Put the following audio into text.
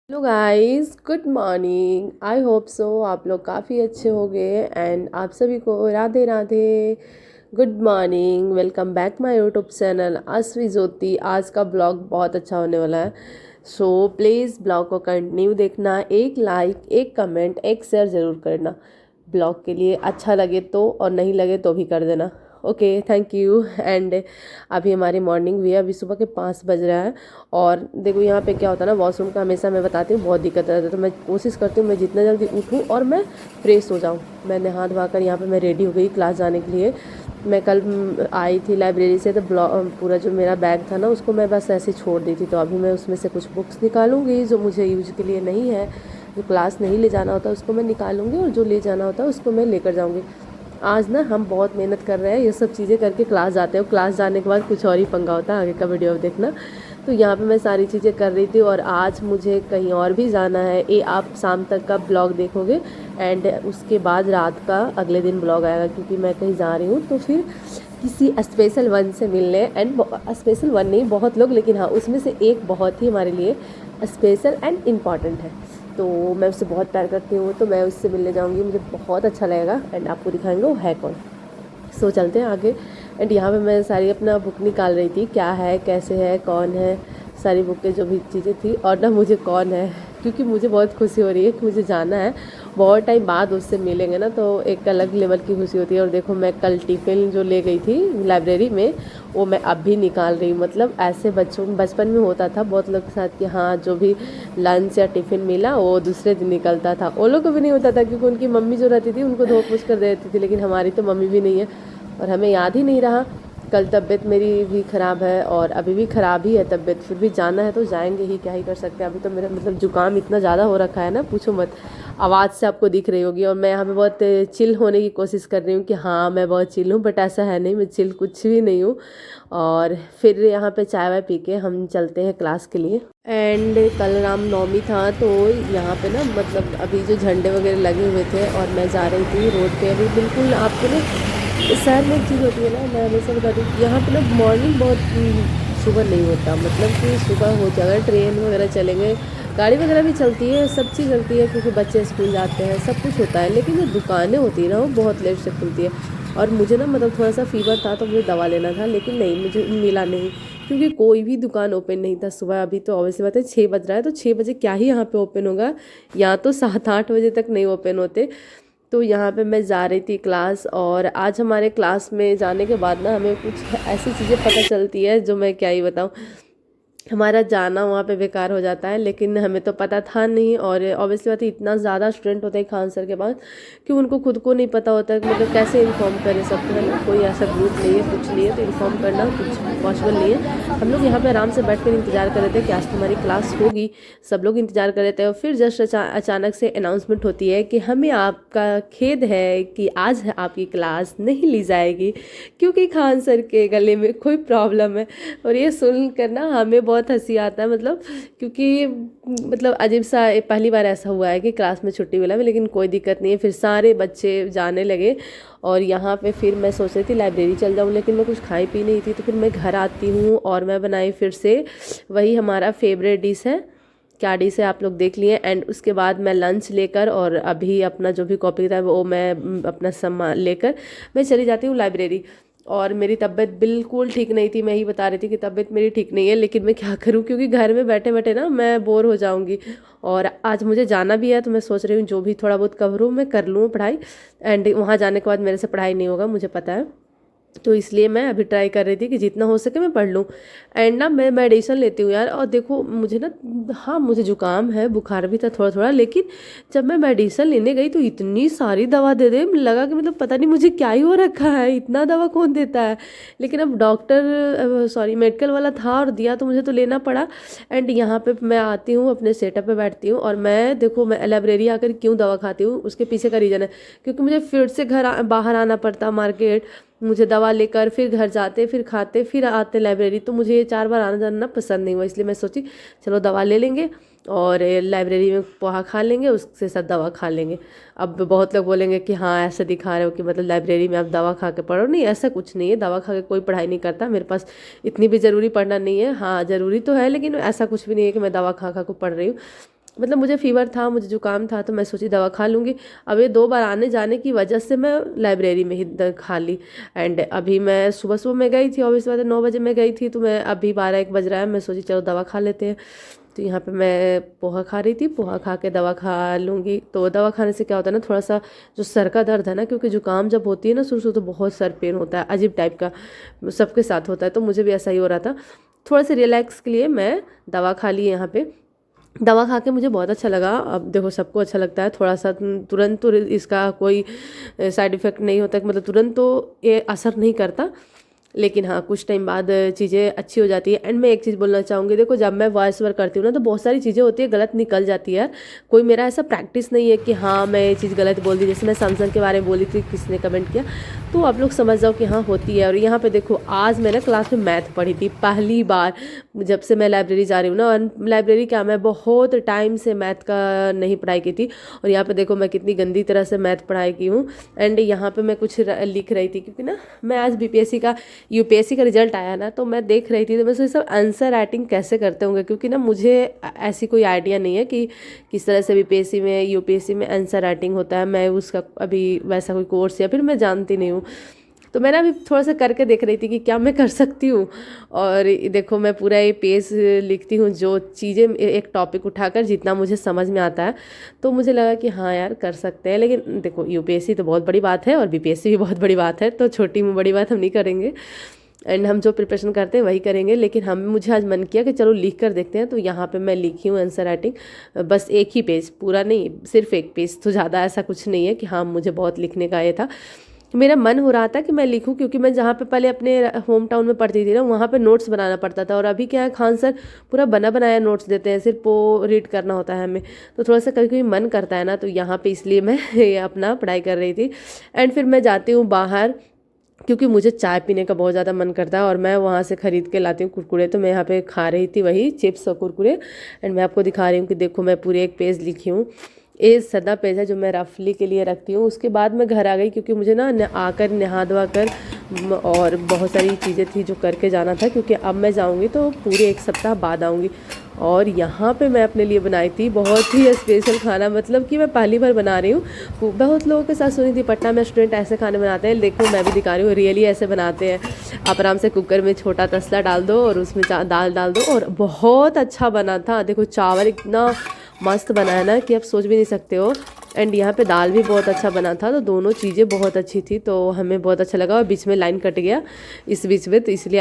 Hello guys, good morning. I hope so आप लोग काफ़ी अच्छे होंगे एंड आप सभी को Radhe Radhe. Good morning, welcome back my YouTube channel Asvi Jyoti. आज का ब्लॉग बहुत अच्छा होने वाला है, सो प्लीज़ ब्लॉग को कंटिन्यू देखना। एक लाइक, एक कमेंट, एक शेयर ज़रूर करना ब्लॉग के लिए। अच्छा लगे तो और नहीं लगे तो भी कर देना। Okay, thank you. एंड अभी हमारी मॉर्निंग भी है, अभी सुबह के 5 बज रहा है। और देखो यहाँ पे क्या होता है ना, वॉशरूम का हमेशा मैं बताती हूँ बहुत दिक्कत रहता है, तो मैं कोशिश करती हूँ मैं जितना जल्दी उठूँ और मैं फ्रेश हो जाऊँ। मैं नहा धोवा कर यहाँ पे मैं रेडी हो गई क्लास जाने के लिए। मैं कल आई थी लाइब्रेरी से, तो पूरा जो मेरा बैग था ना उसको मैं बस ऐसे छोड़ दी थी। तो अभी मैं उसमें से कुछ बुक्स निकालूंगी जो मुझे यूज के लिए नहीं है, जो क्लास नहीं ले जाना होता उसको मैं निकालूंगी और जो ले जाना होता है उसको मैं लेकर जाऊँगी। आज ना हम बहुत मेहनत कर रहे हैं, ये सब चीज़ें करके क्लास जाते हो। क्लास जाने के बाद कुछ और ही पंगा होता है, आगे का वीडियो देखना। तो यहाँ पे मैं सारी चीज़ें कर रही थी और आज मुझे कहीं और भी जाना है। ये आप शाम तक का ब्लॉग देखोगे एंड उसके बाद रात का अगले दिन ब्लॉग आएगा, क्योंकि मैं कहीं जा रही हूँ। तो फिर किसी स्पेशल वन से मिलने, एंड स्पेशल वन नहीं बहुत लोग, लेकिन हाँ उसमें से एक बहुत ही हमारे लिए स्पेशल एंड इम्पॉर्टेंट है। तो मैं उससे बहुत प्यार करती हूँ, तो मैं उससे मिलने जाऊँगी, मुझे बहुत अच्छा लगेगा एंड आपको दिखाएंगे वो है कौन। सो चलते हैं आगे। एंड यहाँ पे मैं सारी अपना बुक निकाल रही थी, क्या है, कैसे है, कौन है, सारी बुकें जो भी चीज़ें थी, और ना मुझे कौन है, क्योंकि मुझे बहुत खुशी हो रही है कि मुझे जाना है। बहुत टाइम बाद उससे मिलेंगे ना, तो एक अलग लेवल की खुशी होती है। और देखो मैं कल टिफ़िन जो ले गई थी लाइब्रेरी में, वो मैं अब भी निकाल रही हूँ। मतलब ऐसे बचपन में होता था बहुत लोग के साथ कि हाँ जो भी लंच या टिफ़िन मिला वो दूसरे दिन निकलता था। वो लोग को भी नहीं होता था क्योंकि उनकी मम्मी जो रहती थी उनको धो पोंछ कर दे देती थी, लेकिन हमारी तो मम्मी भी नहीं है और हमें याद ही नहीं रहा। कल तबीयत मेरी भी ख़राब है और अभी भी ख़राब ही है तबीयत, फिर भी जाना है तो जाएंगे ही, क्या ही कर सकते हैं। अभी तो मेरा मतलब जुकाम इतना ज़्यादा हो रखा है ना, पूछो मत। आवाज़ से आपको दिख रही होगी। और मैं यहाँ पे बहुत चिल होने की कोशिश कर रही हूँ कि हाँ मैं बहुत चिल हूँ, बट ऐसा है नहीं, मैं चिल कुछ भी नहीं हूँ। और फिर यहाँ पे चाय वाय पी के हम चलते हैं क्लास के लिए। एंड कल रामनवमी था, तो यहाँ पे ना मतलब अभी जो झंडे वगैरह लगे हुए थे और मैं जा रही थी रोड पे। अभी बिल्कुल आपको ना इस शहर में एक चीज़ होती है ना, मैं हमेशा बता दूँ, यहाँ पे ना मॉर्निंग बहुत सुबह नहीं होता। मतलब कि सुबह हो जाएगा, ट्रेन वगैरह चलेंगे, गाड़ी वगैरह भी चलती है, सब चीज़ चलती है क्योंकि बच्चे स्कूल जाते हैं, सब कुछ होता है। लेकिन जो दुकानें होती है ना वो बहुत लेट से खुलती है। और मुझे ना मतलब थोड़ा सा फीवर था तो मुझे दवा लेना था, लेकिन नहीं, मुझे मिला नहीं, क्योंकि कोई भी दुकान ओपन नहीं था सुबह। अभी तो ऑब्वियसली बात है 6 बज रहा है, तो 6 बजे क्या ही यहाँ पे ओपन होगा, यहाँ तो 7-8 बजे तक नहीं ओपन होते। तो यहाँ पे मैं जा रही थी क्लास, और आज हमारे क्लास में जाने के बाद ना हमें कुछ ऐसी चीज़ें पता चलती है जो मैं क्या ही बताऊँ। हमारा जाना वहाँ पे बेकार हो जाता है, लेकिन हमें तो पता था नहीं। और ऑब्वियसली बात है इतना ज़्यादा स्टूडेंट होते हैं खान सर के पास कि उनको खुद को नहीं पता होता है कि मतलब कैसे इन्फॉर्म करें सबको, है ना। कोई ऐसा ग्रुप नहीं है, कुछ नहीं है, तो इन्फॉर्म करना कुछ पॉसिबल नहीं है। हम लोग यहाँ पे आराम से बैठ कर इंतजार कर रहे थे कि आज तुम्हारी क्लास होगी, सब लोग इंतजार कर रहे थे। और फिर जस्ट अचानक से अनाउंसमेंट होती है कि हमें आपका खेद है कि आज आपकी क्लास नहीं ली जाएगी क्योंकि खान सर के गले में कोई प्रॉब्लम है। और ये सुन कर ना हमें बहुत हंसी आता है, मतलब क्योंकि मतलब अजीब सा पहली बार ऐसा हुआ है कि क्लास में छुट्टी मिला, लेकिन कोई दिक्कत नहीं है। फिर सारे बच्चे जाने लगे और यहाँ पे फिर मैं सोच रही थी लाइब्रेरी चल जाऊँ, लेकिन मैं कुछ खाई पी नहीं थी। तो फिर मैं घर आती हूँ और मैं बनाई फिर से वही हमारा फेवरेट डिश है, क्या डिश है आप लोग देख लिए। एंड उसके बाद मैं लंच लेकर और अभी अपना जो भी कॉपी था वो मैं अपना सामान लेकर मैं चली जाती हूँ लाइब्रेरी। और मेरी तबीयत बिल्कुल ठीक नहीं थी, मैं ही बता रही थी कि तबीयत मेरी ठीक नहीं है, लेकिन मैं क्या करूं, क्योंकि घर में बैठे बैठे ना मैं बोर हो जाऊंगी। और आज मुझे जाना भी है, तो मैं सोच रही हूँ जो भी थोड़ा बहुत कवर हो मैं कर लूँ पढ़ाई। एंड वहाँ जाने के बाद मेरे से पढ़ाई नहीं होगा, मुझे पता है। तो इसलिए मैं अभी ट्राई कर रही थी कि जितना हो सके मैं पढ़ लूँ। एंड ना मैं मेडिसिन लेती हूँ यार, और देखो मुझे ना, हाँ मुझे जुकाम है, बुखार भी था थोड़ा थोड़ा, लेकिन जब मैं मेडिसिन लेने गई तो इतनी सारी दवा दे दे, लगा कि मतलब पता नहीं मुझे क्या ही हो रखा है, इतना दवा कौन देता है। लेकिन अब डॉक्टर सॉरी मेडिकल वाला था और दिया, तो मुझे तो लेना पड़ा। एंड यहाँ पे मैं आती हूँ अपने सेटअप पे बैठती हूँ, और मैं देखो मैं लाइब्रेरी आकर क्यों दवा खाती हूँ, उसके पीछे का रीज़न है क्योंकि मुझे फिर से बाहर आना पड़ता मार्केट, मुझे दवा लेकर फिर घर जाते, फिर खाते, फिर आते लाइब्रेरी। तो मुझे ये 4 बार आना जाना पसंद नहीं हुआ, इसलिए मैं सोची चलो दवा ले लेंगे और लाइब्रेरी में पोहा खा लेंगे, उसके साथ दवा खा लेंगे। अब बहुत लोग बोलेंगे कि हाँ ऐसे दिखा रहे हो कि मतलब लाइब्रेरी में आप दवा खा के पढ़ो, नहीं ऐसा कुछ नहीं है, दवा खा के कोई पढ़ाई नहीं करता। मेरे पास इतनी भी ज़रूरी पढ़ना नहीं है, हाँ ज़रूरी तो है लेकिन ऐसा कुछ भी नहीं है कि मैं दवा खा खा को पढ़ रही हूँ। मतलब मुझे फ़ीवर था, मुझे ज़ुकाम था, तो मैं सोची दवा खा लूँगी। अब ये 2 बार आने जाने की वजह से मैं लाइब्रेरी में ही द खा ली। एंड अभी मैं सुबह-सुबह मैं गई थी, ऑब्वियस बात है 9 बजे मैं गई थी, तो मैं अभी 12-1 बज रहा है, मैं सोची चलो दवा खा लेते हैं। तो यहाँ पे मैं पोहा खा रही थी, पोहा खा के दवा खा लूँगी। तो दवा खाने से क्या होता है ना, थोड़ा-सा जो सर का दर्द है ना, क्योंकि ज़ुकाम जब होती है ना शुरू-शुरू तो बहुत सर पेन होता है, अजीब टाइप का, सबके साथ होता है, तो मुझे भी ऐसा ही हो रहा था। थोड़ा सा रिलैक्स के लिए मैं दवा खा ली यहाँ पे। दवा खा के मुझे बहुत अच्छा लगा। अब देखो सबको अच्छा लगता है, थोड़ा-सा तुरंत तो इसका कोई साइड इफ़ेक्ट नहीं होता है, मतलब तुरंत तो ये असर नहीं करता। लेकिन हाँ, कुछ टाइम बाद चीज़ें अच्छी हो जाती है। एंड मैं एक चीज़ बोलना चाहूँगी, देखो जब मैं वॉइस ओवर करती हूँ ना, तो बहुत सारी चीज़ें होती है गलत निकल जाती है यार। कोई मेरा ऐसा प्रैक्टिस नहीं है कि हाँ मैं ये चीज़ गलत बोल दी। जैसे मैं सैमसंग के बारे में बोली थी, किसी ने कमेंट किया, तो आप लोग समझ जाओ कि हाँ होती है। और यहाँ पे देखो आज मैंने क्लास में मैथ पढ़ी थी पहली बार, जब से मैं लाइब्रेरी जा रही हूँ ना। और लाइब्रेरी क्या, मैं बहुत टाइम से मैथ का नहीं पढ़ाई की थी, और यहाँ पे देखो मैं कितनी गंदी तरह से मैथ पढ़ाई की हूँ। एंड यहाँ पे मैं कुछ लिख रही थी, क्योंकि ना मैं आज बीपीएससी का यूपीएससी का रिजल्ट आया ना, तो मैं देख रही थी, तो मैं सोची सब आंसर राइटिंग कैसे करते होंगे, क्योंकि ना मुझे ऐसी कोई आइडिया नहीं है कि किस तरह से बीपीएससी में यूपीएससी में आंसर राइटिंग होता है। मैं उसका अभी वैसा कोई कोर्स या फिर मैं जानती नहीं हूँ। तो मैंने अभी थोड़ा सा करके देख रही थी कि क्या मैं कर सकती हूँ। और देखो मैं पूरा ये पेज लिखती हूँ, जो चीज़ें एक टॉपिक उठाकर जितना मुझे समझ में आता है। तो मुझे लगा कि हाँ यार कर सकते हैं। लेकिन देखो यूपीएससी तो बहुत बड़ी बात है और बीपीएससी भी बहुत बड़ी बात है, तो छोटी में बड़ी बात हम नहीं करेंगे। एंड हम जो प्रिपरेशन करते हैं वही करेंगे। लेकिन हम मुझे आज मन किया कि चलो लिख कर देखते हैं। तो यहाँ पे मैं लिखी हूँ आंसर राइटिंग, बस एक ही पेज, पूरा नहीं, सिर्फ एक पेज, तो ज़्यादा ऐसा कुछ नहीं है कि हाँ मुझे बहुत लिखने का ये था। मेरा मन हो रहा था कि मैं लिखूं, क्योंकि मैं जहाँ पे पहले अपने होम टाउन में पढ़ती थी ना, वहाँ पे नोट्स बनाना पड़ता था। और अभी क्या है, खान सर पूरा बना बनाया नोट्स देते हैं, सिर्फ वो रीड करना होता है हमें। तो थोड़ा सा कभी कभी मन करता है ना, तो यहाँ पे इसलिए मैं ये अपना पढ़ाई कर रही थी। एंड फिर मैं जाती हूँ बाहर, क्योंकि मुझे चाय पीने का बहुत ज़्यादा मन करता है, और मैं वहाँ से ख़रीद के लाती हूँ कुरकुरे। तो मैं यहाँ पे खा रही थी वही चिप्स और कुरकुरे। एंड मैं आपको दिखा रही हूँ कि देखो मैं पूरे एक पेज लिखी हूँ। ये सदा पेज है जो मैं रफली के लिए रखती हूँ। उसके बाद मैं घर आ गई, क्योंकि मुझे ना आकर नहा धोवा कर और बहुत सारी चीज़ें थी जो करके जाना था, क्योंकि अब मैं जाऊँगी तो पूरे 1 सप्ताह बाद आऊँगी। और यहाँ पे मैं अपने लिए बनाई थी बहुत ही स्पेशल खाना, मतलब कि मैं पहली बार बना रही हूँ। बहुत लोगों के साथ सुनी थी पटना में स्टूडेंट ऐसे खाने बनाते हैं, देखो मैं भी दिखा रही हूँ, रियली ऐसे बनाते हैं। आप आराम से कुकर में छोटा तसला डाल दो और उसमें दाल डाल दो, और बहुत अच्छा बना था। देखो चावल इतना मस्त बना है ना कि आप सोच भी नहीं सकते हो। एंड यहाँ पे दाल भी बहुत अच्छा बना था, तो दोनों चीज़ें बहुत अच्छी थी, तो हमें बहुत अच्छा लगा। और बीच में लाइन कट गया इस बीच में, तो इसलिए